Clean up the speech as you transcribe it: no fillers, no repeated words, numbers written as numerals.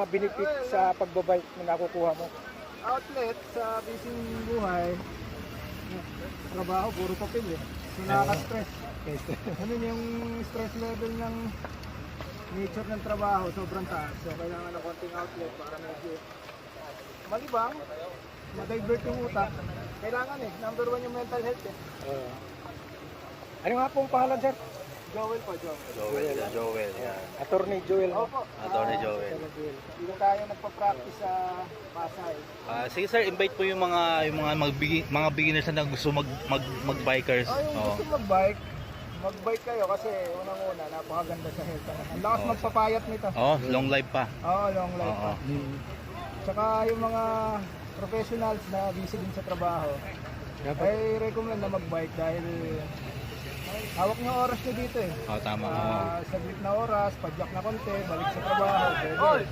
benefit sa pagbabike na nakukuha mo? Outlet sa busy buhay, trabaho, puro papel eh. So nakaka-stress. Ano yung stress level ng nature ng trabaho, sobrang taas. So kailangan ng konting outlet para medyo malibang, ma-divert yung utak. Kailangan eh, number one yung mental health eh. Ano nga pong pangalan, sir? Joel po, Joel. Joel. Yeah. Attorney Joel. Opo. Attorney Joel. Dito tayo nagpa-practice sa Pasay. Sige sir, invite po yung mga beginners na gusto mag-bikers. Yung gusto mag-bike kayo kasi unang-una, napakaganda sa health. Ang lakas magpapayat nito. Long life pa. Long life pa. Tsaka yung mga professionals na busy din sa trabaho, ay recommend na mag-bike dahil hawak niyo oras niyo dito eh. Tama. Saglit na oras, padyak na konti, balik sa trabaho. Pwede.